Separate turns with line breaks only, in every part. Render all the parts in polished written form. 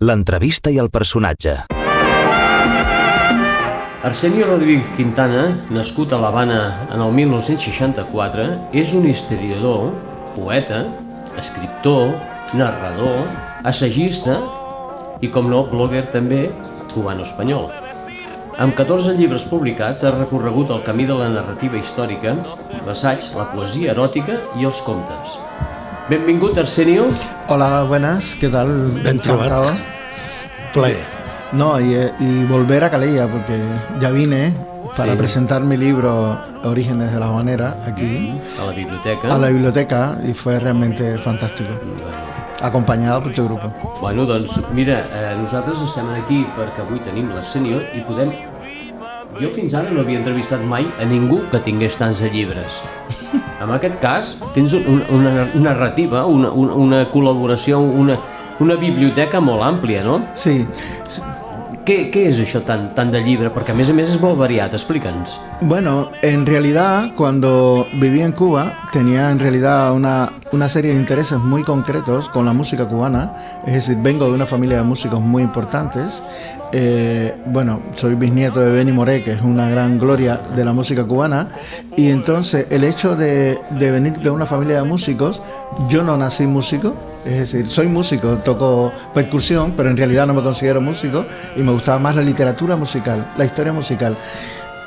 l'entrevista i el personatge.
Arsenio Rodríguez Quintana, nascut a l'Havana en el 1964, és un historiador, poeta, escriptor, narrador, assagista i, com no, blogger també, cubano-espanyol. Amb 14 llibres publicats ha recorregut el camí de la narrativa històrica, l'assaig, la poesia eròtica i els contes. Benvingut, Arsenio.
Hola, buenas, ¿qué tal?
Ben trobat. Plaer.
No, y volver a Calella, porque ya vine para presentar mi libro Orígenes de la Habanera aquí,
a la biblioteca.
A la biblioteca, y fue realmente fantástico. Acompanyada per tu grup.
Bueno, doncs mira, nosaltres estem aquí perquè avui tenim l'Arsenio i podem... Jo fins ara no havia entrevistat mai a ningú que tingués tants de llibres. En aquest cas, tens una narrativa, una col·laboració, una biblioteca molt àmplia, no?
Sí.
¿Qué es eso tan de llibre? Porque a més es molt variat, explica'ns.
Bueno, en realidad, cuando viví en Cuba, tenía en realidad una serie de intereses muy concretos con la música cubana. Es decir, vengo de una familia de músicos muy importantes. Bueno, soy bisnieto de Benny Moré, que es una gran gloria de la música cubana. Y entonces, el hecho de venir de una familia de músicos, yo no nací músico. Es decir, soy músico, toco percusión, pero en realidad no me considero músico y me gustaba más la literatura musical, la historia musical.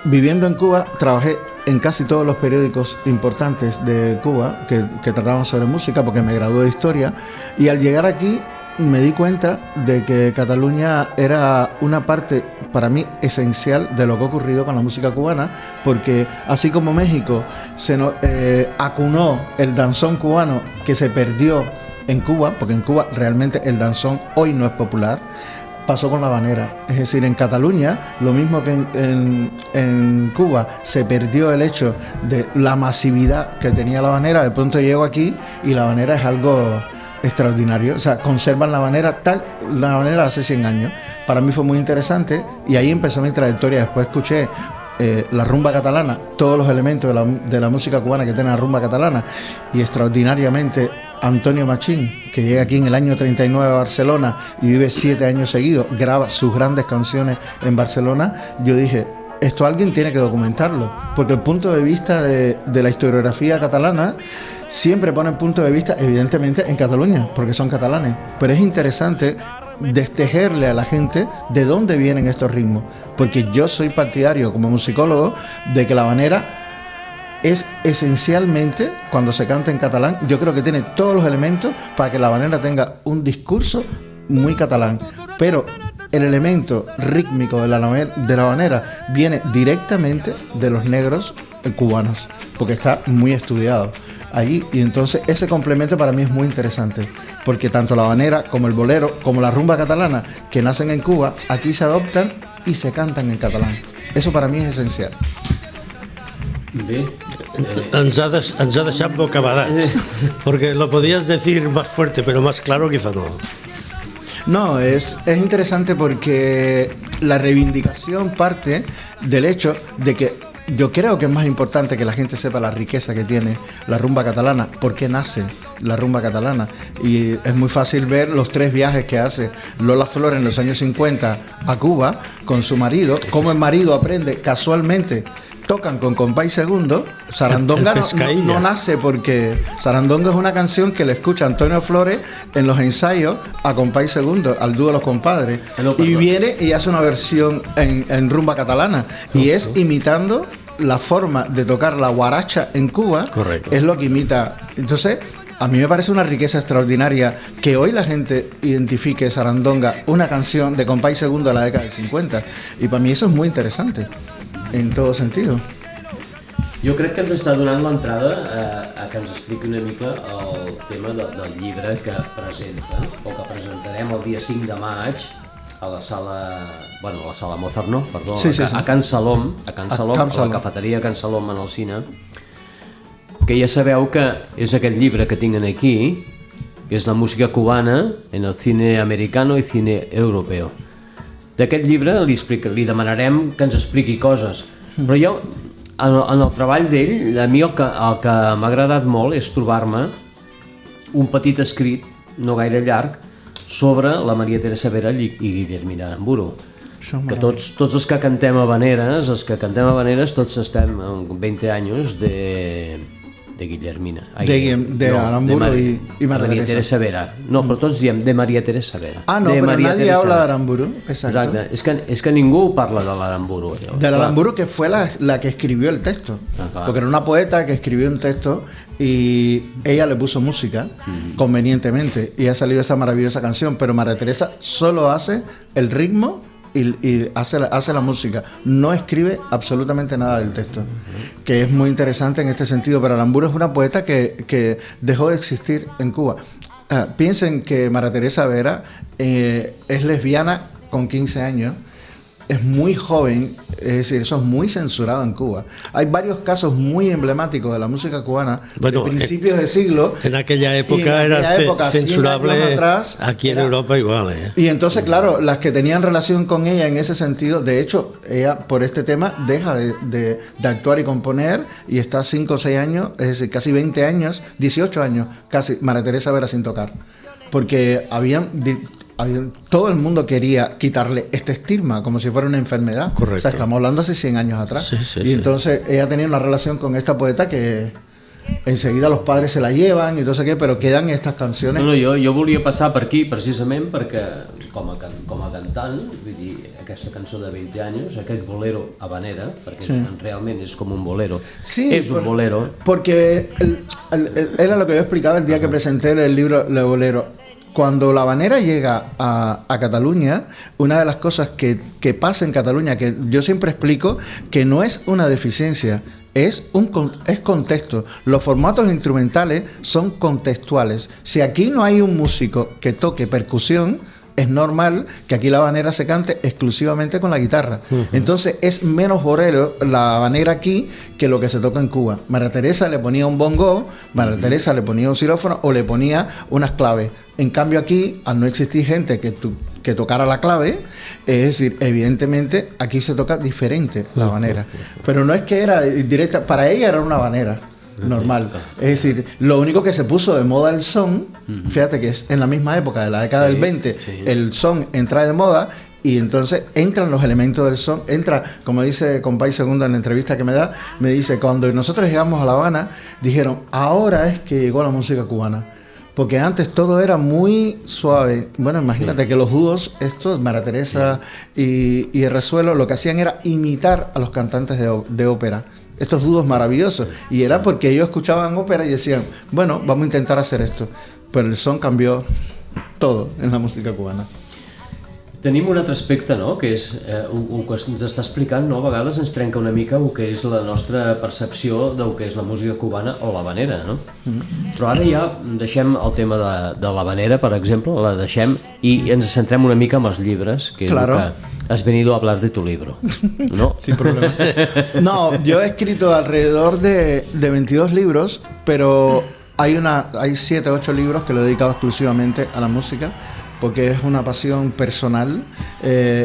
Viviendo en Cuba, trabajé en casi todos los periódicos importantes de Cuba que trataban sobre música porque me gradué de historia, y al llegar aquí me di cuenta de que Cataluña era una parte para mí esencial de lo que ha ocurrido con la música cubana, porque así como México acunó el danzón cubano que se perdió en Cuba, porque en Cuba realmente el danzón hoy no es popular, pasó con la habanera. Es decir, en Cataluña, lo mismo que en Cuba se perdió el hecho de la masividad que tenía la habanera, de pronto llego aquí y la habanera es algo extraordinario. O sea, conservan la habanera de hace 100 años. Para mí fue muy interesante y ahí empezó mi trayectoria. Después escuché la rumba catalana, todos los elementos de la música cubana que tiene la rumba catalana, y extraordinariamente Antonio Machín, que llega aquí en el año 39 a Barcelona y vive 7 años seguidos, graba sus grandes canciones en Barcelona. Yo dije, esto alguien tiene que documentarlo, porque el punto de vista de la historiografía catalana siempre pone el punto de vista evidentemente en Cataluña, porque son catalanes, pero es interesante destejerle a la gente de dónde vienen estos ritmos, porque yo soy partidario como musicólogo de que la habanera es esencialmente, cuando se canta en catalán, yo creo que tiene todos los elementos para que la habanera tenga un discurso muy catalán, pero el elemento rítmico de la habanera viene directamente de los negros cubanos, porque está muy estudiado allí, y entonces ese complemento para mí es muy interesante, porque tanto la habanera como el bolero, como la rumba catalana, que nacen en Cuba, aquí se adoptan y se cantan en catalán. Eso para mí es esencial.
Bé,
ens ha deixat bocabadats, porque lo podías decir más fuerte, pero más claro quizá no.
No, es interesante porque la reivindicación parte del hecho de que yo creo que es más importante que la gente sepa la riqueza que tiene la rumba catalana, por qué nace la rumba catalana. Y es muy fácil ver los 3 viajes que hace Lola Flores en los años 50 a Cuba con su marido, cómo el marido aprende casualmente. Tocan con compás segundo. Sarandonga no nace porque Sarandonga es una canción que le escucha Antonio Flores en los ensayos a compás segundo, al dúo de los compadres. Y viene y hace una versión en rumba catalana. Y es imitando la forma de tocar la guaracha en Cuba.
Correcto.
Es lo que imita. Entonces, a mí me parece una riqueza extraordinaria que hoy la gente identifique Sarandonga, una canción de compás segundo de la década del 50. Y para mí eso es muy interesante. En todo sentido.
Jo crec que ens està donant l'entrada a que ens expliqui una mica el tema del llibre que presenta, o que presentarem el dia 5 de maig a la sala, bueno, a la sala Mozart no, perdó,
sí.
a Can Salom, a la cafeteria Can Salom en el cine, que ja sabeu que és aquest llibre que tinguin aquí, que és la música cubana en el cine americano i cine europeo. D'aquest llibre li demanarem que ens expliqui coses, però jo, en el treball d'ell, a mi el que m'ha agradat molt és trobar-me un petit escrit, no gaire llarg, sobre la Maria Teresa Vera i Guillermina Aramburu.
Són
Que tots els que cantem habaneres, tots estem amb 20 anys de Guillermina.
De Aramburu y María
Teresa Vera. No, però tots diem de Maria Teresa Vera.
Ah, no,
de
pero
María
nadie
Teresa
habla de
Vera.
Aramburu. Exacto.
Exacte. És que ningú parla de l'Aramburu.
De la Aramburu, que fue la que escribió el texto.
Claro.
Porque era una poeta que escribió un texto y ella le puso música convenientemente y ha salido esa maravillosa canción. Pero María Teresa solo hace el ritmo y hace la música. No escribe absolutamente nada del texto, que es muy interesante en este sentido. Pero Aramburu es una poeta que dejó de existir en Cuba. Piensen que María Teresa Vera es lesbiana con 15 años. Es muy joven, es decir, eso es muy censurado en Cuba. Hay varios casos muy emblemáticos de la música cubana de principios de siglo.
En aquella época era censurable, aquí en Europa igual.
Y entonces, claro, las que tenían relación con ella en ese sentido, de hecho, ella por este tema deja de actuar y componer y está 5 o 6 años, es decir, casi 20 años, 18 años, casi María Teresa Vera sin tocar. Porque todo el mundo quería quitarle este estigma como si fuera una enfermedad.
Correcto.
O sea, estamos hablando hace 100 años atrás.
Sí,
entonces ella tenía una relación con esta poeta que enseguida los padres se la llevan y todo eso, però queden estas canciones.
No, jo volia passar per aquí precisament perquè com a cantant, vull dir, aquesta cançó de 20 anys, aquest bolero habanera, perquè realment és com un bolero, és un bolero.
Porque era lo que yo explicaba el día que presenté el libro de bolero. Cuando la habanera llega a Cataluña, una de las cosas que pasa en Cataluña, que yo siempre explico, que no es una deficiencia, es contexto. Los formatos instrumentales son contextuales. Si aquí no hay un músico que toque percusión, es normal que aquí la habanera se cante exclusivamente con la guitarra. Entonces es menos bolero la habanera aquí que lo que se toca en Cuba. María Teresa le ponía un bongo, María Teresa le ponía un xilófono o le ponía unas claves. En cambio aquí, al no existir gente que tocara la clave, es decir, evidentemente aquí se toca diferente la habanera. Pero no es que era directa, para ella era una habanera normal. Es decir, lo único que se puso de moda el son, fíjate que es en la misma época de la década del 20, el son entra de moda y entonces entran los elementos del son, como dice Compay Segundo en la entrevista que me da, me dice, cuando nosotros llegamos a La Habana, dijeron, ahora es que llegó la música cubana. Porque antes todo era muy suave. Bueno, imagínate que los dúos, estos, María Teresa y el Resuelo, lo que hacían era imitar a los cantantes de ópera. Estos dúos maravillosos. Y era porque ellos escuchaban ópera y decían, bueno, vamos a intentar hacer esto. Pero el son cambió todo en la música cubana.
Tenim un altre aspecte, no?, que és el que ens està explicant, no?, a vegades ens trenca una mica el que és la nostra percepció del que és la música cubana o l'habanera, no? Però ara ja deixem el tema de l'habanera, per exemple, la deixem i ens centrem una mica en els llibres, que és el que has venido a hablar de tu libro, ¿no?
Sin problema. No, yo he escrito alrededor de 22 libros, pero hay 7 o 8 libros que lo he dedicado exclusivamente a la música, porque es una pasión personal.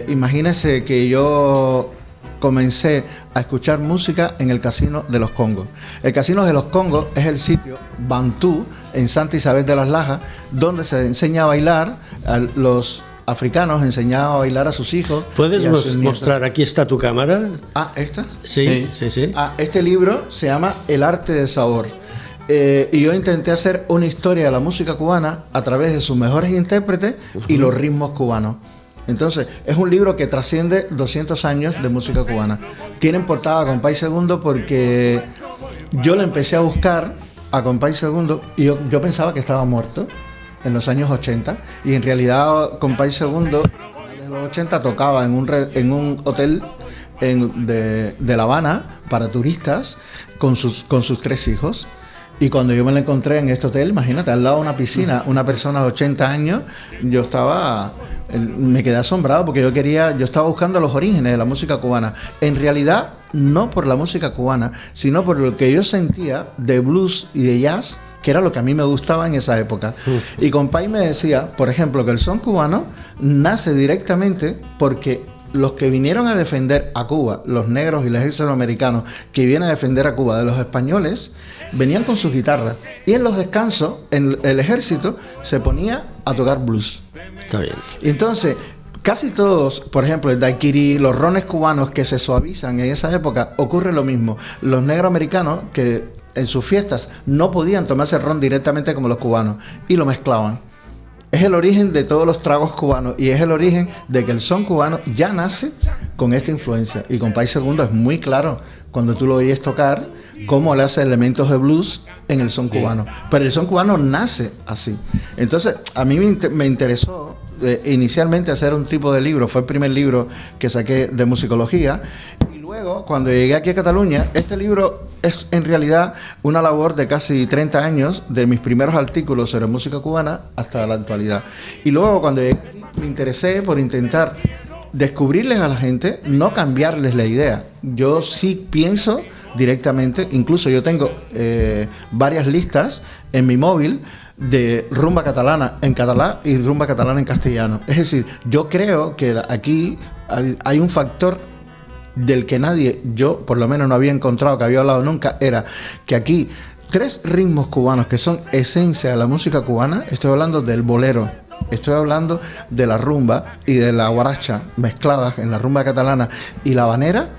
Imagínese que yo comencé a escuchar música en el Casino de los Congos. El Casino de los Congos es el sitio Bantú, en Santa Isabel de las Lajas, donde se enseña a bailar a los africanos, enseñaban a bailar a sus hijos.
¿Puedes mostrar? Aquí está tu cámara.
Ah, ¿esta?
Sí.
Este libro se llama El arte del sabor. Y yo intenté hacer una historia de la música cubana a través de sus mejores intérpretes y los ritmos cubanos. Entonces, es un libro que trasciende 200 años de música cubana. Tienen portada a Compay Segundo porque yo le empecé a buscar a Compay Segundo y yo pensaba que estaba muerto en los años 80 y en realidad Compay Segundo en los 80 tocaba en un hotel de La Habana para turistas con sus 3 hijos. Y cuando yo me la encontré en este hotel, imagínate, al lado de una piscina, una persona de 80 años, me quedé asombrado porque yo estaba buscando los orígenes de la música cubana. En realidad, no por la música cubana, sino por lo que yo sentía de blues y de jazz, que era lo que a mí me gustaba en esa época. Y Compay me decía, por ejemplo, que el son cubano nace directamente porque los que vinieron a defender a Cuba, los negros y el ejército americano que vienen a defender a Cuba de los españoles, venían con sus guitarras. Y en los descansos, el ejército se ponía a tocar blues.
Está bien.
Y entonces, casi todos, por ejemplo, el daiquiri, los rones cubanos que se suavizan en esa época, ocurre lo mismo. Los negros americanos que en sus fiestas no podían tomarse ron directamente como los cubanos y lo mezclaban. Es el origen de todos los tragos cubanos y es el origen de que el son cubano ya nace con esta influencia. Y con País Segundo es muy claro cuando tú lo oyes tocar cómo le hace elementos de blues en el son cubano. Pero el son cubano nace así. Entonces, a mí me interesó inicialmente hacer un tipo de libro. Fue el primer libro que saqué de musicología. Y luego, cuando llegué aquí a Cataluña, este libro es en realidad una labor de casi 30 años, de mis primeros artículos sobre música cubana hasta la actualidad. Y luego, cuando llegué aquí, me interesé por intentar descubrirles a la gente, no cambiarles la idea. Yo sí pienso directamente, incluso yo tengo varias listas en mi móvil de rumba catalana en catalán y rumba catalana en castellano. Es decir, yo creo que aquí hay un factor del que nadie, yo por lo menos no había encontrado, que había hablado nunca, era que aquí 3 ritmos cubanos que son esencia de la música cubana. Estoy hablando del bolero, estoy hablando de la rumba y de la guaracha mezcladas en la rumba catalana y la habanera,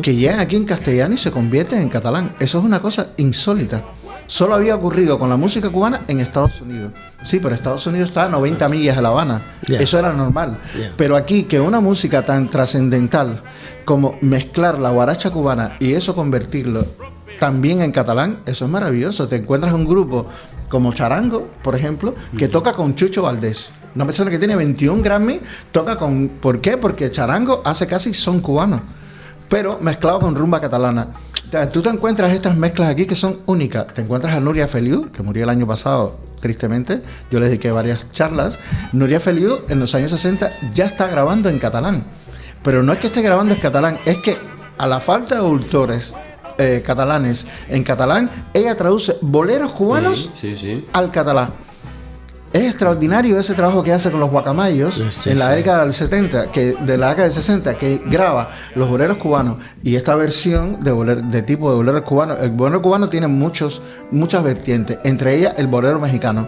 que llegan aquí en castellano y se convierten en catalán. Eso es una cosa insólita. Solo había ocurrido con la música cubana en Estados Unidos. Sí, pero Estados Unidos está a 90 millas de La Habana. Eso era normal. Pero aquí, que una música tan trascendental como mezclar la guaracha cubana y eso convertirlo también en catalán, eso es maravilloso. Te encuentras un grupo como Charango, por ejemplo, que toca con Chucho Valdés. Una persona que tiene 21 Grammy, toca con... ¿Por qué? Porque Charango hace casi son cubano, pero mezclado con rumba catalana. Tú te encuentras estas mezclas aquí que son únicas. Te encuentras a Núria Feliu, que murió el año pasado, tristemente. Yo le dediqué varias charlas. Núria Feliu, en los años 60, ya está grabando en catalán. Pero no es que esté grabando en catalán, es que a la falta de autores catalanes en catalán, ella traduce boleros cubanos al catalán. Es extraordinario ese trabajo que hace con los guacamayos en la década del 70, de la década del 60, que graba los boleros cubanos y esta versión de tipo de bolero cubano. El bolero cubano tiene muchas vertientes, entre ellas el bolero mexicano,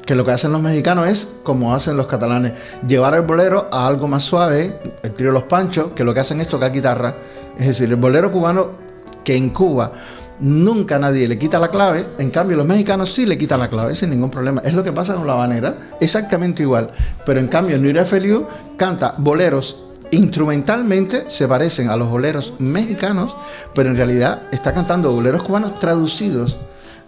que lo que hacen los mexicanos es, como hacen los catalanes, llevar el bolero a algo más suave, el trío Los Panchos, que lo que hacen es tocar guitarra. Es decir, el bolero cubano, que en Cuba nunca nadie le quita la clave, en cambio los mexicanos sí le quitan la clave sin ningún problema. Es lo que pasa con la habanera, exactamente igual. Pero en cambio Núria Feliu canta boleros instrumentalmente, se parecen a los boleros mexicanos, pero en realidad está cantando boleros cubanos traducidos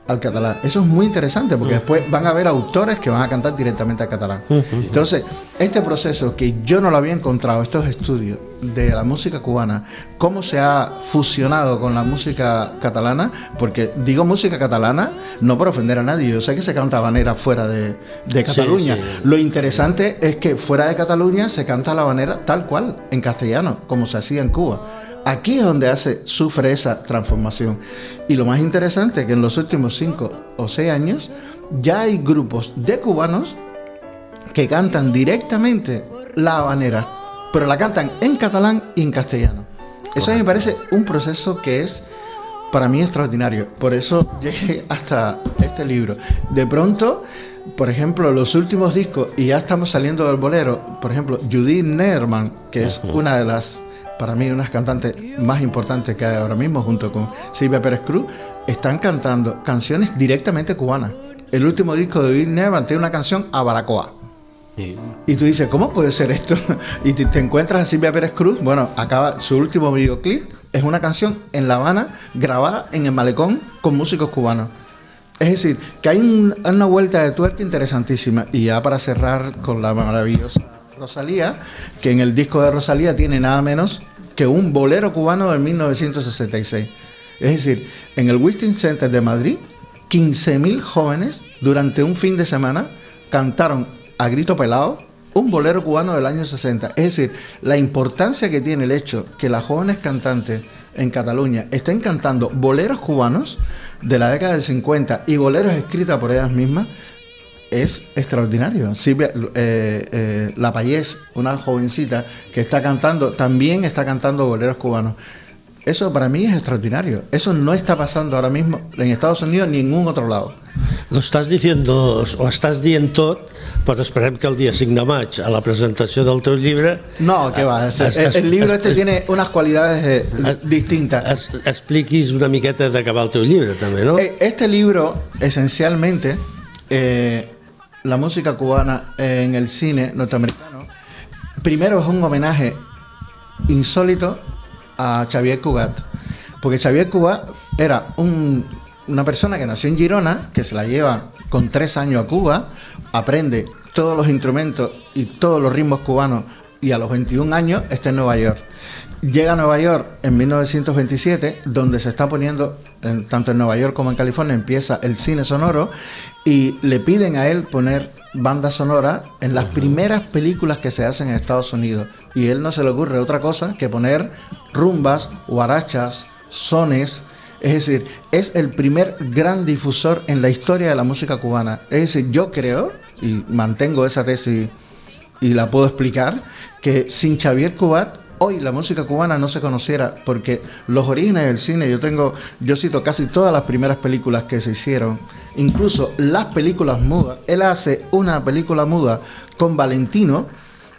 al catalán. Eso es muy interesante porque después van a haber autores que van a cantar directamente al catalán. Entonces, este proceso que yo no lo había encontrado, estos estudios de la música cubana, cómo se ha fusionado con la música catalana, porque digo música catalana no por ofender a nadie, yo sé que se canta habanera fuera de Cataluña. Lo interesante es que fuera de Cataluña se canta la habanera tal cual, en castellano, como se hacía en Cuba. Aquí es donde sufre esa transformación. Y lo más interesante es que en los últimos 5 o 6 años ya hay grupos de cubanos que cantan directamente la habanera, pero la cantan en catalán y en castellano. Eso a mí me parece un proceso que es para mí extraordinario. Por eso llegué hasta este libro. De pronto, por ejemplo, los últimos discos, y ya estamos saliendo del bolero, por ejemplo, Judith Nederman, que es una de las, para mí, unas cantantes más importantes que hay ahora mismo, junto con Silvia Pérez Cruz, están cantando canciones directamente cubanas. El último disco de Judith Nederman tiene una canción a Baracoa. Y tú dices, ¿cómo puede ser esto? Y te encuentras a Silvia Pérez Cruz. Bueno, acaba su último videoclip, es una canción en La Habana grabada en el malecón con músicos cubanos. Es decir, que hay una vuelta de tuerca interesantísima. Y ya para cerrar con la maravillosa Rosalía, que en el disco de Rosalía tiene nada menos que un bolero cubano de 1966. Es decir, en el Westin Center de Madrid, 15.000 jóvenes durante un fin de semana cantaron a grito pelado un bolero cubano del año 60. Es decir, la importancia que tiene el hecho que las jóvenes cantantes en Cataluña estén cantando boleros cubanos de la década del 50 y boleros escritos por ellas mismas es extraordinario. Silvia Lapallés, una jovencita que está cantando, también está cantando boleros cubanos. Eso para mí es extraordinario. Eso no está pasando ahora mismo en Estados Unidos ni en ningún otro lado.
Lo estàs diciendo, o estàs dient tot, però esperem que el dia 5 de maig, a la presentació del teu llibre...
No, que va, el libro tiene unas cualidades distintas.
Expliquis una miqueta d'acabar el teu llibre, també, no?
Este libro, esencialmente, la música cubana en el cine norteamericano, primero es un homenaje insólito a Xavier Cugat, porque Xavier Cugat era una persona que nació en Girona, que se la lleva con 3 años a Cuba, aprende todos los instrumentos y todos los ritmos cubanos, y a los 21 años está en Nueva York. Llega a Nueva York en 1927, donde se está poniendo, tanto en Nueva York como en California, empieza el cine sonoro, y le piden a él poner banda sonora en las primeras películas que se hacen en Estados Unidos, y a él no se le ocurre otra cosa que poner rumbas, guarachas, sones. Es decir, es el primer gran difusor en la historia de la música cubana. Es decir, yo creo, y mantengo esa tesis y la puedo explicar, que sin Xavier Cugat hoy la música cubana no se conociera, porque los orígenes del cine, yo cito casi todas las primeras películas que se hicieron, incluso las películas mudas. Él hace una película muda con Valentino,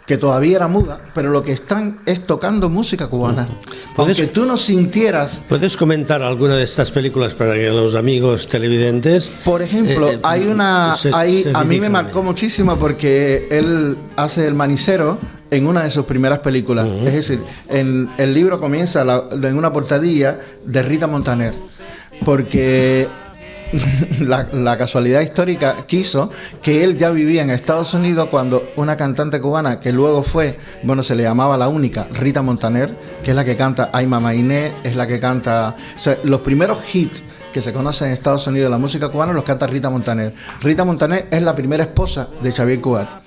que todavía era muda, pero lo que están es tocando música cubana. Aunque tú no sintieras...
¿Puedes comentar alguna de estas películas para que los amigos televidentes...
Por ejemplo, hay una... a mí me marcó muchísimo porque él hace el manicero en una de sus primeras películas. Es decir, el libro comienza en una portadilla de Rita Montaner, porque... La casualidad histórica quiso que él ya vivía en Estados Unidos cuando una cantante cubana que luego fue, se le llamaba la única, Rita Montaner, que es la que canta Ay Mamá Inés, es la que canta, o sea, los primeros hits que se conocen en Estados Unidos de la música cubana los canta Rita Montaner. Rita Montaner es la primera esposa de Xavier Cugat.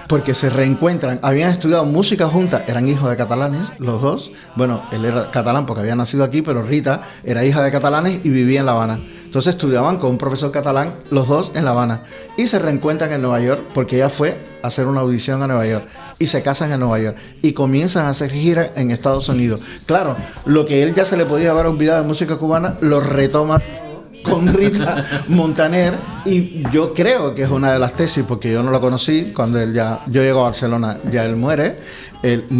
Porque se reencuentran, habían estudiado música juntas, eran hijos de catalanes los dos. Bueno, él era catalán porque había nacido aquí, pero Rita era hija de catalanes y vivía en La Habana. Entonces estudiaban con un profesor catalán los dos en La Habana, y se reencuentran en Nueva York porque ella fue a hacer una audición a Nueva York, y se casan en Nueva York y comienzan a hacer giras en Estados Unidos. Claro, lo que él ya se le podía haber olvidado de música cubana lo retoma con Rita Montaner, y yo creo que es una de las tesis, porque yo no lo conocí cuando yo llego a Barcelona, ya él muere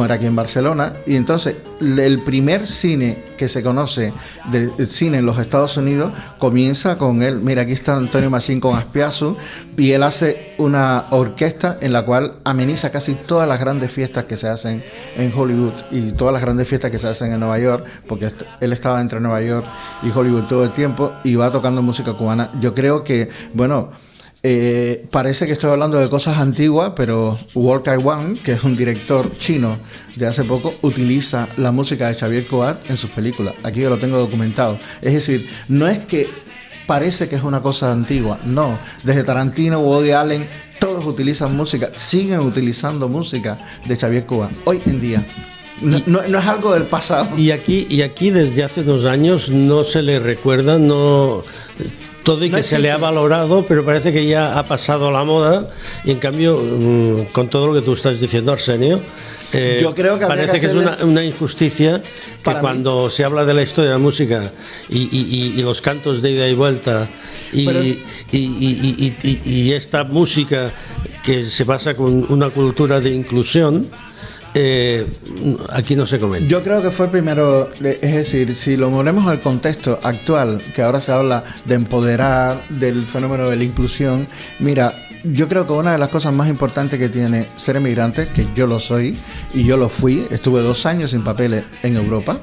aquí en Barcelona, y entonces el primer cine que se conoce de cine en los Estados Unidos comienza con él. Mira, aquí está Antonio Machín con Aspiazu, y él hace una orquesta en la cual ameniza casi todas las grandes fiestas que se hacen en Hollywood y todas las grandes fiestas que se hacen en Nueva York, porque él estaba entre Nueva York y Hollywood todo el tiempo, y va tocando música cubana. Yo creo que, parece que estoy hablando de cosas antiguas, pero Wong Kar-wai, que es un director chino de hace poco, utiliza la música de Xavier Cugat en sus películas. Aquí yo lo tengo documentado. Es decir, no es que parece que es una cosa antigua, no. Desde Tarantino, Woody Allen, todos utilizan música, siguen utilizando música de Xavier Cugat hoy en día. No es algo del pasado.
Y aquí desde hace unos años no se le recuerda, todo y que se le ha valorado, pero parece que ya ha pasado la moda, y en cambio, con todo lo que tú estás diciendo, Arsenio,
yo creo que
parece que es una injusticia que cuando se habla de la historia de la música y los cantos de ida y vuelta y esta música que se basa con una cultura de inclusión, aquí no se comenta.
Yo creo que fue primero, es decir, si lo ponemos al contexto actual, que ahora se habla de empoderar, del fenómeno de la inclusión, mira, yo creo que una de las cosas más importantes que tiene ser emigrante, que yo lo soy y yo lo fui, estuve 2 años sin papeles en Europa,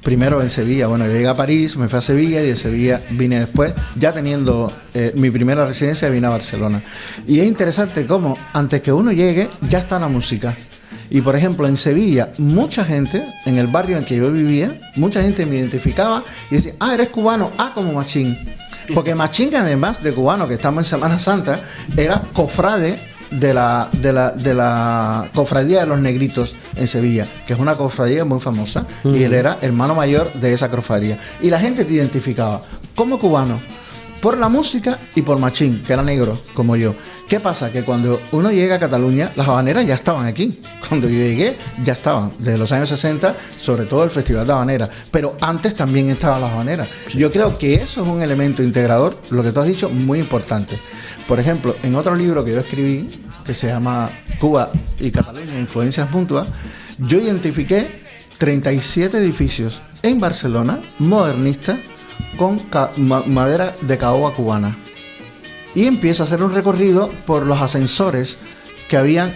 primero en Sevilla, yo llegué a París, me fui a Sevilla, y de Sevilla vine después, ya teniendo mi primera residencia, vine a Barcelona. Y es interesante cómo antes que uno llegue ya está la música. Y por ejemplo en Sevilla, mucha gente, en el barrio en que yo vivía, mucha gente me identificaba y decía, eres cubano, como Machín. Porque Machín, además de cubano, que estamos en Semana Santa, era cofrade de la cofradía de los Negritos en Sevilla, que es una cofradía muy famosa, y él era hermano mayor de esa cofradía. Y la gente te identificaba como cubano. por la música y por Machín, que era negro, como yo. ¿Qué pasa? Que cuando uno llega a Cataluña, las habaneras ya estaban aquí. Cuando yo llegué, ya estaban. Desde los años 60, sobre todo el Festival de Habanera. Pero antes también estaban las habaneras. Yo creo que eso es un elemento integrador, lo que tú has dicho, muy importante. Por ejemplo, en otro libro que yo escribí, que se llama Cuba y Cataluña, Influencias Mutuas, yo identifiqué 37 edificios en Barcelona, modernistas, con madera de caoba cubana. Y empiezo a hacer un recorrido por los ascensores que habían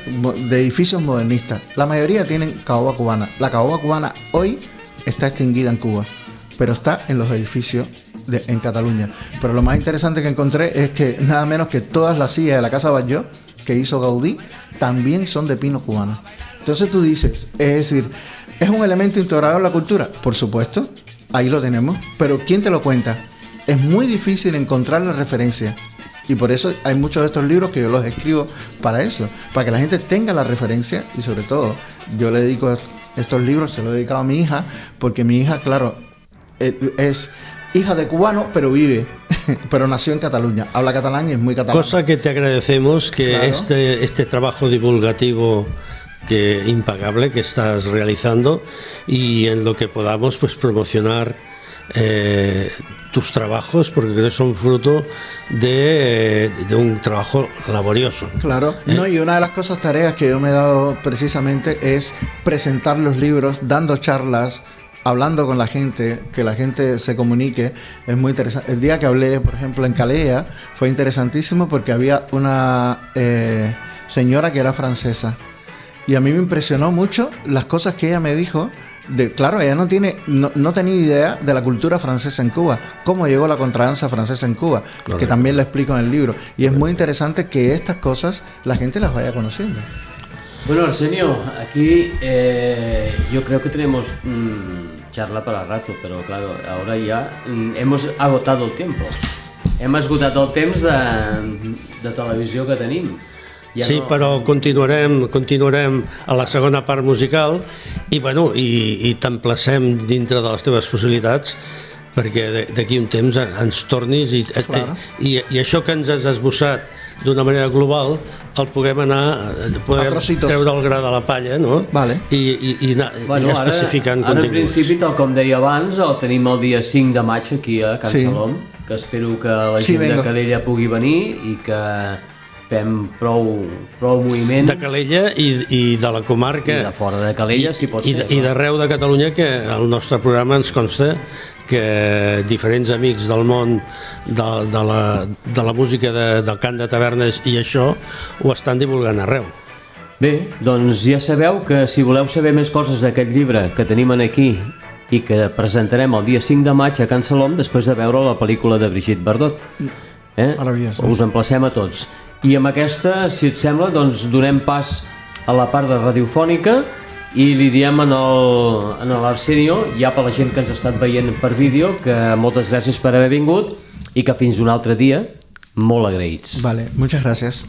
de edificios modernistas. La mayoría tienen caoba cubana. La caoba cubana hoy está extinguida en Cuba, pero está en los edificios en Cataluña. Pero lo más interesante que encontré es que nada menos que todas las sillas de la Casa Batlló que hizo Gaudí también son de pino cubano. Entonces tú dices, es decir, ¿es un elemento integrado en la cultura? Por supuesto, ahí lo tenemos, pero ¿quién te lo cuenta? Es muy difícil encontrar la referencia. Y por eso hay muchos de estos libros que yo los escribo para eso, para que la gente tenga la referencia. Y sobre todo, yo le dedico estos libros, se los he dedicado a mi hija, porque mi hija, claro, es hija de cubano, pero vive, pero nació en Cataluña, habla catalán y es muy catalán.
Cosa que te agradecemos, que claro, este trabajo divulgativo que impagable que estás realizando, y en lo que podamos pues promocionar tus trabajos, porque creo que son fruto de un trabajo laborioso.
Claro, no, y una de las tareas que yo me he dado precisamente es presentar los libros, dando charlas, hablando con la gente, que la gente se comunique. Es muy interesante. El día que hablé, por ejemplo, en Calella, fue interesantísimo porque había una señora que era francesa, y a mí me impresionó mucho las cosas que ella me dijo. Claro, ella no tenía idea de la cultura francesa en Cuba, cómo llegó la contradanza francesa en Cuba, claro, que también lo explico en el libro. Y es muy interesante que estas cosas la gente las vaya conociendo.
Bueno, Arsenio, aquí yo creo que tenemos charla para rato, pero claro, ahora ya hemos agotado el tiempo. Hem esgotat el temps de televisió que tenim.
Ja sí, no... però continuarem a la segona part musical i, bueno, i t'emplacem dintre de les teves possibilitats perquè d'aquí un temps ens tornis i això que ens has esbossat d'una manera global el podem treure el gra de la palla, no?
Vale.
I anar especificant continguts.
Ara, en principi, tal com deia abans, el tenim el dia 5 de maig aquí a Can Salom, que espero que la gent de Calella pugui venir i que fem prou moviment.
De Calella i de la comarca.
I de fora de Calella, si pot ser.
I d'arreu de Catalunya, que el nostre programa ens consta que diferents amics del món de la música del cant de tavernes i això ho estan divulgant arreu.
Bé, doncs ja sabeu que si voleu saber més coses d'aquest llibre que tenim aquí i que presentarem el dia 5 de maig a Can Salom després de veure la pel·lícula de Brigitte Bardot. Us emplacem a tots. I amb aquesta, si et sembla, doncs donem pas a la part de radiofònica i li diem a l'Arsenio, ja per la gent que ens ha estat veient per vídeo, que moltes gràcies per haver vingut i que fins un altre dia, molt agraïts.
Vale, muchas gracias.